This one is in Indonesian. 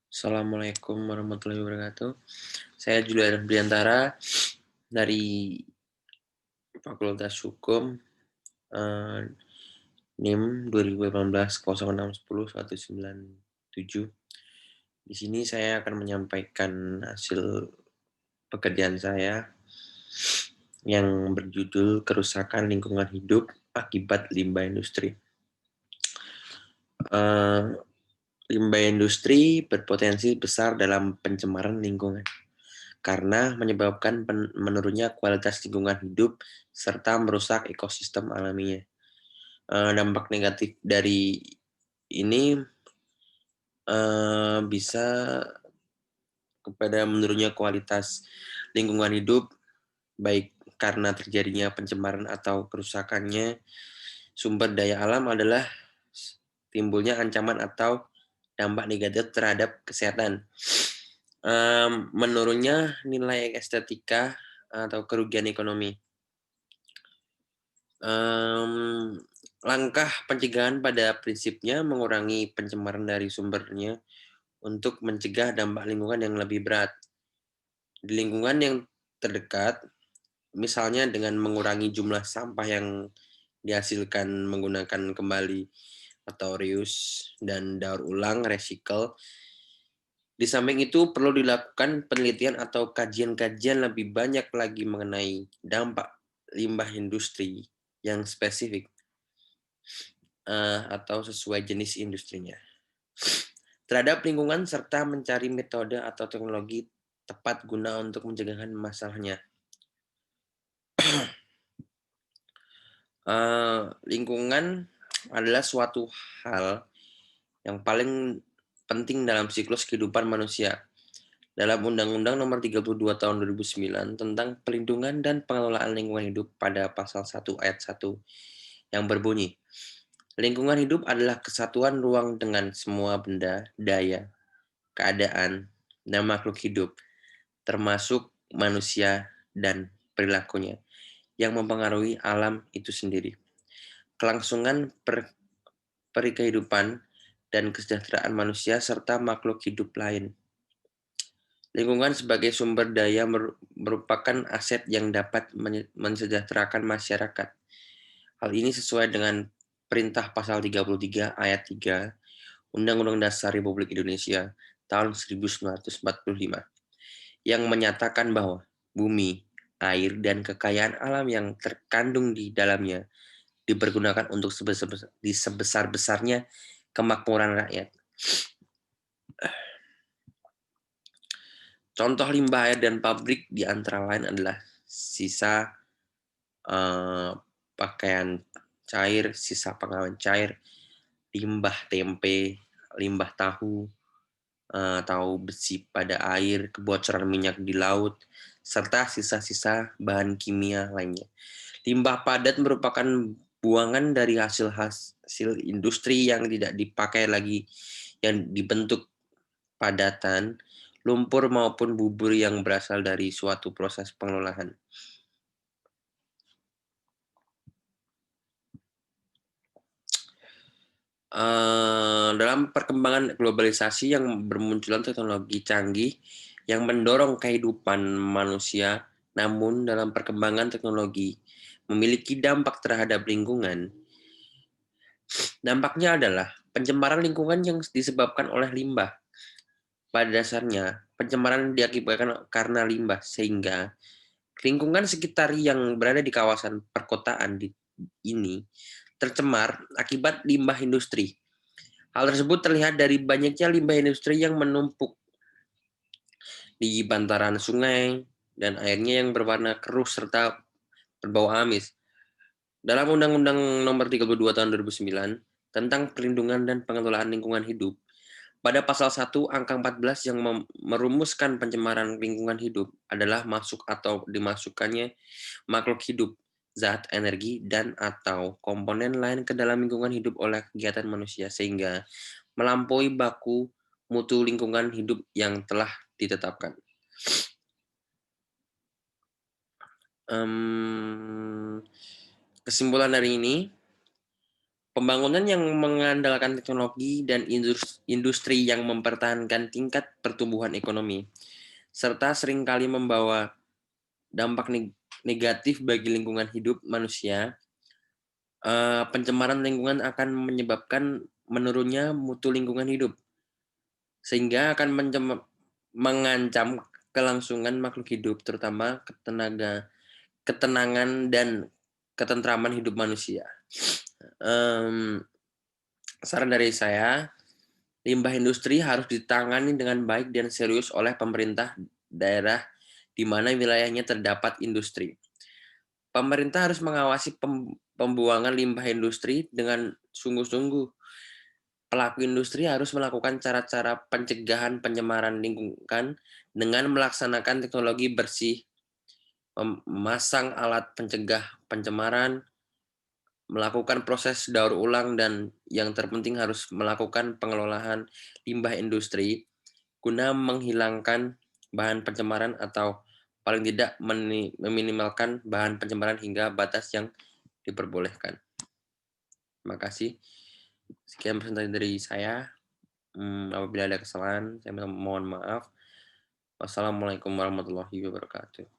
Assalamualaikum warahmatullahi wabarakatuh. Saya Julian Priantara dari Fakultas Hukum, eee, NIM 2018 0610 197. Di sini saya akan menyampaikan hasil pekerjaan saya yang berjudul Kerusakan Lingkungan Hidup Akibat Limbah Industri. Eee, Limbah industri berpotensi besar dalam pencemaran lingkungan, karena menyebabkan menurunnya kualitas lingkungan hidup serta merusak ekosistem alaminya. Dampak negatif dari ini, bisa kepada menurunnya kualitas lingkungan hidup, baik karena terjadinya pencemaran atau kerusakannya sumber daya alam adalah timbulnya ancaman atau dampak negatif terhadap kesehatan. Menurunnya nilai estetika atau kerugian ekonomi. Mmm, Langkah pencegahan pada prinsipnya mengurangi pencemaran dari sumbernya untuk mencegah dampak lingkungan yang lebih berat. Di lingkungan yang terdekat, misalnya dengan mengurangi jumlah sampah yang dihasilkan menggunakan kembali atau reuse dan daur ulang recycle. Di samping itu perlu dilakukan penelitian atau kajian-kajian lebih banyak lagi mengenai dampak limbah industri yang spesifik, atau sesuai jenis industrinya, terhadap lingkungan serta mencari metode atau teknologi tepat guna untuk mencegah masalahnya. Lingkungan adalah suatu hal yang paling penting dalam siklus kehidupan manusia. Dalam Undang-Undang Nomor 32 Tahun 2009 tentang Pelindungan dan Pengelolaan Lingkungan Hidup pada Pasal 1 Ayat 1 yang berbunyi, lingkungan hidup adalah kesatuan ruang dengan semua benda, daya, keadaan, dan makhluk hidup, termasuk manusia dan perilakunya, yang mempengaruhi alam itu sendiri. Kelangsungan perikehidupan dan kesejahteraan manusia serta makhluk hidup lain. Lingkungan sebagai sumber daya merupakan aset yang dapat mensejahterakan masyarakat. Hal ini sesuai dengan Perintah Pasal 33 Ayat 3 Undang-Undang Dasar Republik Indonesia tahun 1945 yang menyatakan bahwa bumi, air, dan kekayaan alam yang terkandung di dalamnya dipergunakan untuk sebesar-besarnya kemakmuran rakyat. Contoh limbah air dan pabrik di antara lain adalah sisa eee, pakaian cair, sisa pengawet cair, limbah tempe, limbah tahu besi pada air, kebocoran minyak di laut, serta sisa-sisa bahan kimia lainnya. Limbah padat merupakan buangan dari hasil industri yang tidak dipakai lagi, yang dibentuk padatan, lumpur maupun bubur yang berasal dari suatu proses pengolahan. Dalam perkembangan globalisasi yang bermunculan teknologi canggih yang mendorong kehidupan manusia, namun dalam perkembangan teknologi memiliki dampak terhadap lingkungan. Dampaknya adalah pencemaran lingkungan yang disebabkan oleh limbah. Pada dasarnya, pencemaran diakibatkan karena limbah, sehingga lingkungan sekitar yang berada di kawasan perkotaan ini tercemar akibat limbah industri. Hal tersebut terlihat dari banyaknya limbah industri yang menumpuk di bantaran sungai dan airnya yang berwarna keruh serta berbau amis. Dalam Undang-Undang Nomor 32 Tahun 2009 tentang Perlindungan dan Pengelolaan Lingkungan Hidup, pada pasal 1 angka 14 yang merumuskan pencemaran lingkungan hidup adalah masuk atau dimasukkannya makhluk hidup, zat, energi, dan atau komponen lain ke dalam lingkungan hidup oleh kegiatan manusia sehingga melampaui baku mutu lingkungan hidup yang telah ditetapkan. Kesimpulan dari ini, Pembangunan yang mengandalkan teknologi dan industri yang mempertahankan tingkat pertumbuhan ekonomi, serta seringkali membawa dampak negatif bagi lingkungan hidup manusia. Pencemaran lingkungan akan menyebabkan menurunnya mutu lingkungan hidup, sehingga akan mengancam kelangsungan makhluk hidup, terutama ketenangan dan ketentraman hidup manusia. Mmm, Saran dari saya, limbah industri harus ditangani dengan baik dan serius oleh pemerintah daerah di mana wilayahnya terdapat industri. Pemerintah harus mengawasi pembuangan limbah industri dengan sungguh-sungguh. Pelaku industri harus melakukan cara-cara pencegahan pencemaran lingkungan dengan melaksanakan teknologi bersih, memasang alat pencegah pencemaran, melakukan proses daur ulang, dan yang terpenting harus melakukan pengelolaan limbah industri guna menghilangkan bahan pencemaran atau paling tidak meminimalkan bahan pencemaran hingga batas yang diperbolehkan. Terima kasih. Sekian presentasi dari saya. Apabila ada kesalahan, saya mohon maaf. Wassalamualaikum warahmatullahi wabarakatuh.